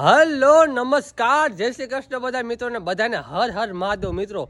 Hello નમસ્કાર જય શ્રી કૃષ્ણ બધા મિત્રોને બધાને હર હર મહાદેવ મિત્રો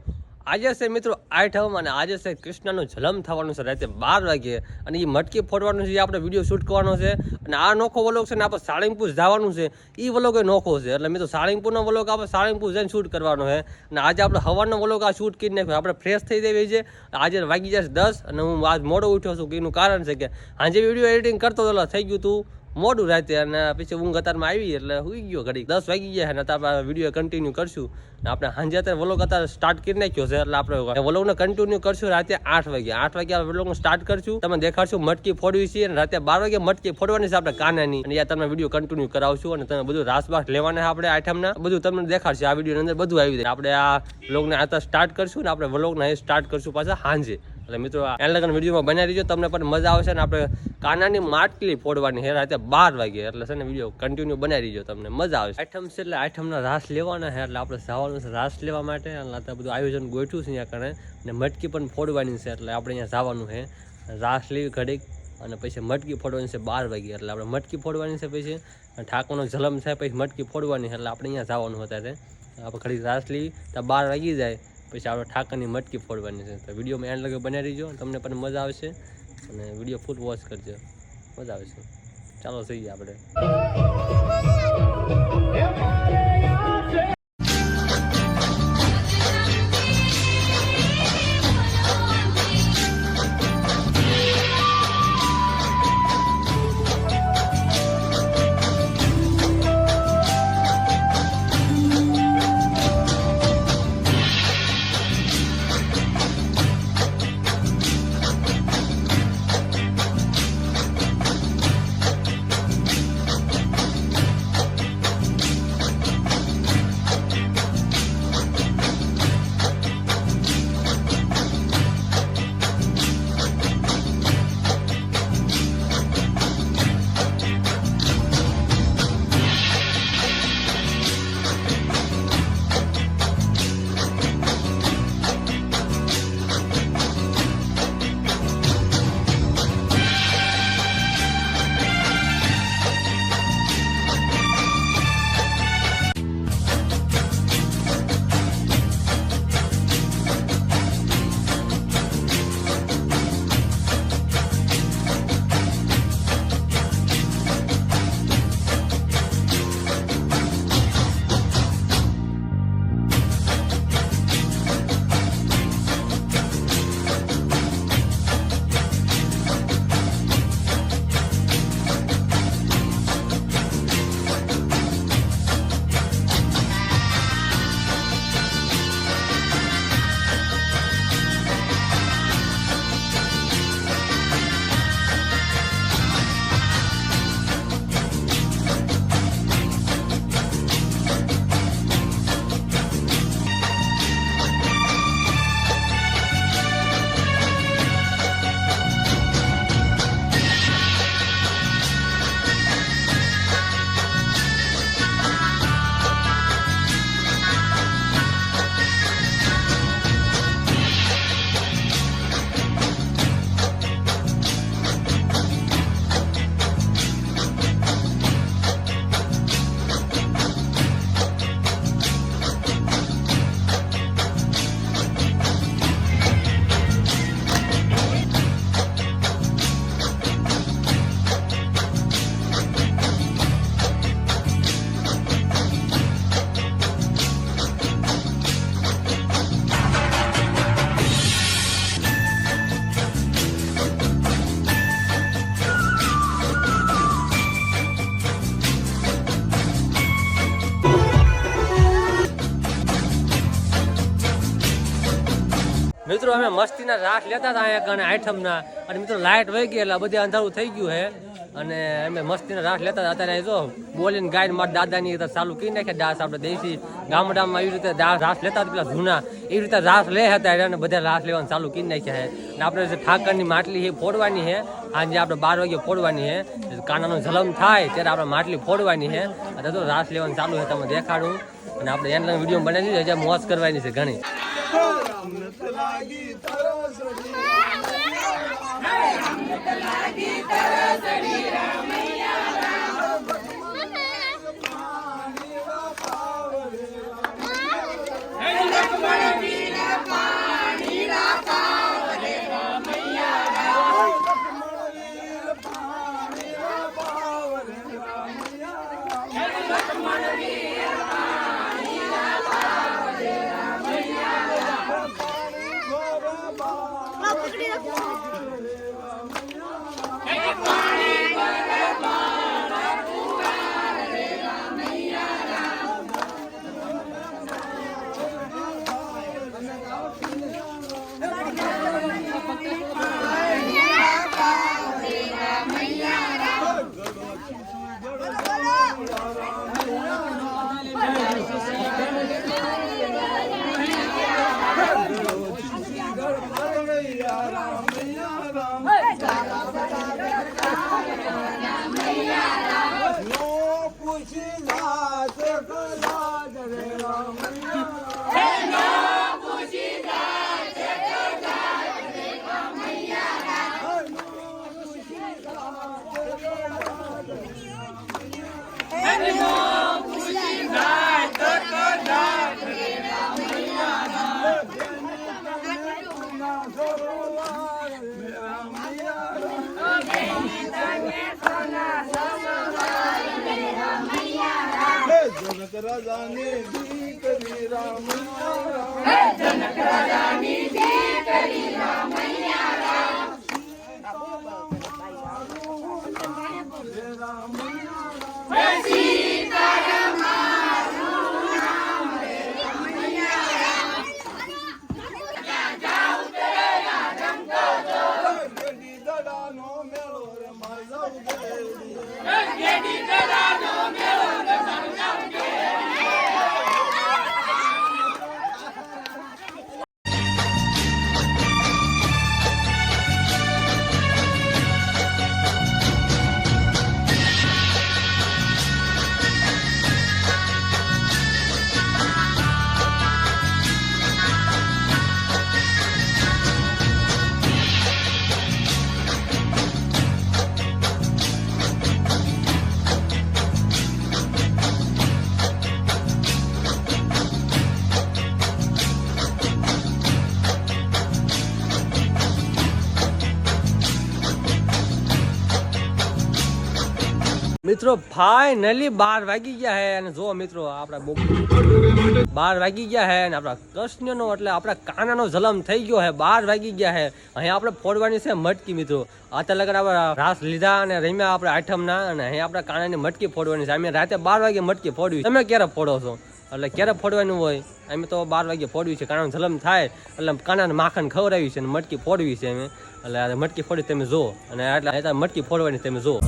આજે છે મિત્રો આઠમ અને આજે છે કૃષ્ણનો જન્મ થવાનો છે રાતે 12 વાગે અને એ મટકી ફોડવાનું છે આપણે વિડીયો શૂટ કરવાનો છે અને આ નોખો વ્લોગ છે ને આપણે સાળીંગપુર જવાનું છે એ વ્લોગ એ નોખો છે એટલે મિત્રો સાળીંગપુરનો વ્લોગ આપણે સાળીંગપુર જઈને શૂટ કરવાનો છે અને આજે આપણે સવારનો વ્લોગ આ શૂટ કરી નાખ્યો આપણે ફ્રેશ થઈ જઈએ છે આજે વાગી જશે 10 અને હું આજ મોડો ઉઠ્યો છું કે એનું કારણ છે કે આજે વિડીયો એડિટિંગ કરતો હતો થઈ ગયું તું મોડું રાતે અને પછી ઊંઘ અત્યારમાં આવી એટલે સુઈ ગયો ઘડી 10 વાગી ગયા અને આપણે વિડીયો કન્ટિન્યુ કરશું આપણે સાંજે અત્યારે વ્લોગ અત્યારે સ્ટાર્ટ કરી નાખ્યો છે એટલે આપણે વ્લોગને કન્ટિન્યુ કરશું રાતે 8 વાગે આપણે વ્લોગને સ્ટાર્ટ કરશું તમને દેખાડશું મટકી ફોડવી છે અને રાતે 12 વાગે મટકી ફોડવાની છે આપણે કાનાની અને યા તમને વિડીયો કન્ટિન્યુ કરાવશું અને તમે બધું રાસબાસ લેવાના આપણે આઈટમના બધું તમને દેખાડશે આ વિડીયોની અંદર બધું આવી જાય આપણે આ વ્લોગને આ સ્ટાર્ટ કરશું ને આપણે વ્લોગને સ્ટાર્ટ કરશું પાછા સાંજે એટલે મિત્રો એન લગન વિડીયોમાં બનાવી દીજો તમને પણ મજા આવશે ને આપણે કાનાની માટલી ફોડવાની છે રાતે 12 વાગે એટલે છે ને વિડીયો કન્ટિન્યુ બનાવી દીજો તમને મજા આવશે આઈટમ છે એટલે આઈટમના રાસ લેવાના છે એટલે આપણે જવાનું છે રાસ લેવા માટે એટલે બધું આયોજન ગોઠવ્યું છે અહીંયા કણે ને મટકી પણ ફોડવાની છે એટલે આપણે અહીંયા જવાનું છે રાસ લેવી ઘડીક અને પછી મટકી ફોડવાની છે 12 વાગે એટલે આપણે મટકી ફોડવાની છે પછી ઠાકોરનો જલમ થાય પછી મટકી ફોડવાની એટલે આપણે અહીંયા જવાનું અત્યારે આપણે ઘડીક રાસ લેવી તો 12 વાગી જાય પછી આપણે ઠાકરની મટકી ફોડવાની છે તો વિડીયોમાં એન્ડ લગે બનાવી દેજો તમને પણ મજા આવશે અને વિડીયો ફૂલ વોચ કરજો મજા આવશે ચાલો જઈએ આપણે મિત્રો અમે મસ્તીના રાસ લેતા હતા અહીંયા કને આઈટમના અને મિત્રો લાઇટ વહી ગઈ એટલે બધે અંધારું થઈ ગયું છે અને અમે મસ્તીના રાસ લેતા હતા અત્યારે જો બોલીને ગાયને મારા દાદાની ચાલુ કરી નાખ્યા દાસ આપણે દેશી ગામડામાં એવી રીતે રાસ લેતા હતા પેલા જૂના એવી રીતે રાસ લે હતા અને બધા રાસ લેવાનું ચાલુ કરી નાખ્યા છે અને આપણે જે ઠાકરની માટલી છે ફોડવાની છે આજે આપણે 12 વાગે ફોડવાની છે કાનાનો જલમ થાય ત્યારે આપણે માટલી ફોડવાની છે અને તો રાસ લેવાનું ચાલુ છે તમે દેખાડું અને આપણે એના વિડીયો બનાવી દીધો હજી મોજ કરવાની છે ઘણી જનક રાજાની દીકરી રામૈયા જનક રાજાની દીકરી રામૈયા મિત્રો ફાઇનલી 12 વાગી ગયા હે અને જો મિત્રો આપણા 12 વાગી ગયા હે અને આપણા કૃષ્ણનો એટલે આપણા કાનાનો જન્મ થઈ ગયો હે 12 વાગી ગયા હે અહીંયા આપણે ફોડવાની છે મટકી મિત્રો અત્યારે લગન આપણે રાસ લીધા અને રમ્યા આપણે આઠમના અને અહીંયા આપણા કાનાની મટકી ફોડવાની છે અમે રાતે 12 વાગે મટકી ફોડવી તમે ક્યારે ફોડો છો એટલે ક્યારે ફોડવાનું હોય અમે તો 12 વાગે ફોડવી છે કાનાનો જન્મ થાય એટલે કાનાને માખણ ખવડાવી છે અને મટકી ફોડવી છે અમે એટલે મટકી ફોડી તમે જો અને એટલે મટકી ફોડવાની તમે જો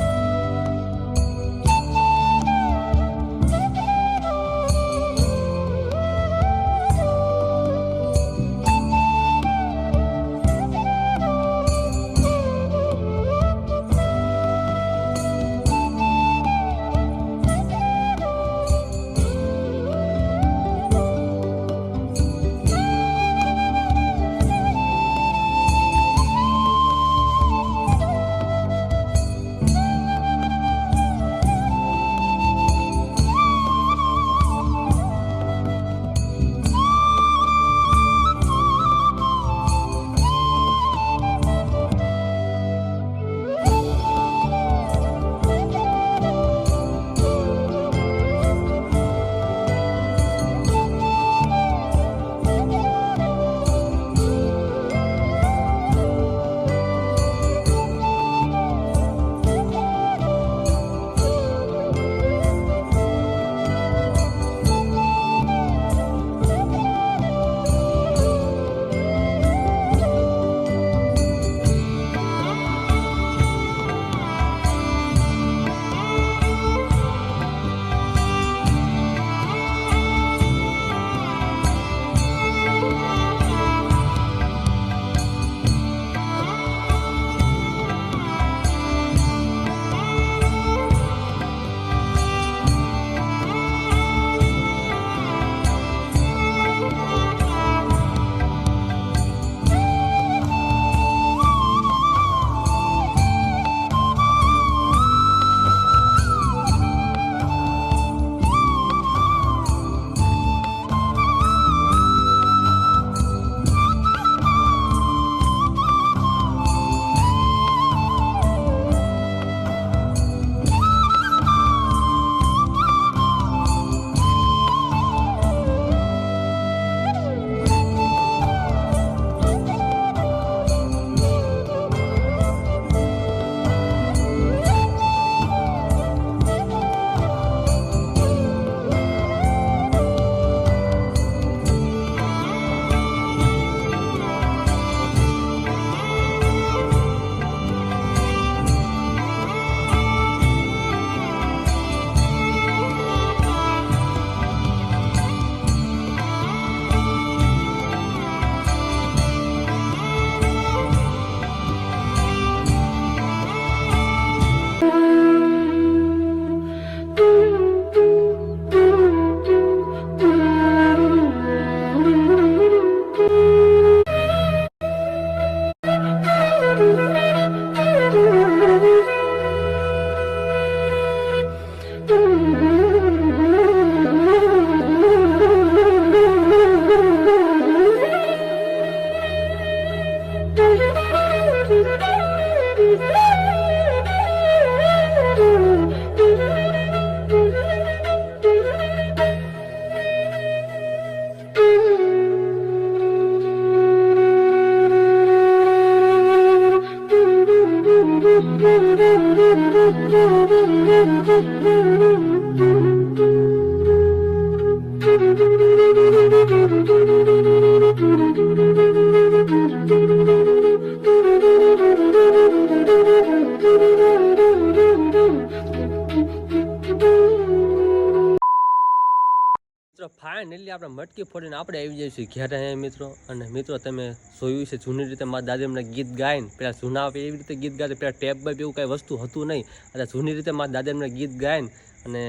મિત્રો ફાઇનલી આપણે મટકી ફોડીને આપણે આવી જઈએ છીએ ઘેર અહીંયા મિત્રો. અને મિત્રો તમે જોયું છે જૂની રીતે મારા દાદી એમને ગીત ગાઈને પેલા જૂના આવે એવી રીતે ગીત ગાતા, પેલા ટેપ બાઈપ એવું કાંઈ વસ્તુ હતું નહીં. એટલે જૂની રીતે મારા દાદા એમને ગીત ગાઈને અને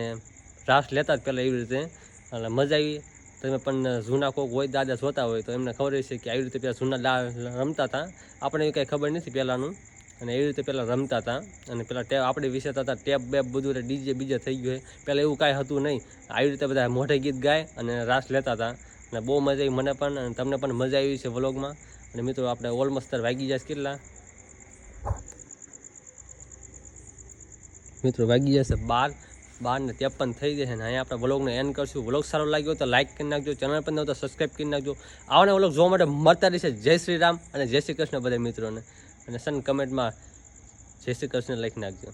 રાસ લેતા જ પહેલાં એવી રીતે. એટલે મજા આવી. તમે પણ જૂના કોક હોય દાદા જોતા હોય તો એમને ખબર હશે કે આવી રીતે પેલા જૂના રમતા હતા. આપણે એવી કાંઈ ખબર નથી પહેલાંનું. અને એવી રીતે પહેલાં રમતા હતા. અને પેલા ટેપ આપણે વિસરતા હતા, ટેપ બેપ બધું ડીજે બીજે થઈ ગયું. પહેલાં એવું કાંઈ હતું નહીં. આવી રીતે બધા મોઢે ગીત ગાય અને રાસ લેતા હતા. અને બહુ મજા આવી મને પણ, અને તમને પણ મજા આવી છે વ્લોગમાં. અને મિત્રો આપણે ઓલમોસ્ટ વાગી જશે કેટલા મિત્રો વાગી જશે 12:53 થઈ જશે. ને અહીંયા આપણે વ્લોગને એન્ડ કરશું. વ્લોગ સારો લાગ્યો તો લાઈક કરી નાખજો, ચેનલ પર ન તો સબસ્ક્રાઈબ કરી નાખજો. આવવાના વ્લોગ જોવા માટે મળતા રહેશે. જય શ્રી રામ અને જય શ્રી કૃષ્ણ બધા મિત્રોને. અને સન કમેન્ટમાં જય શ્રી કૃષ્ણ લખી નાખજો.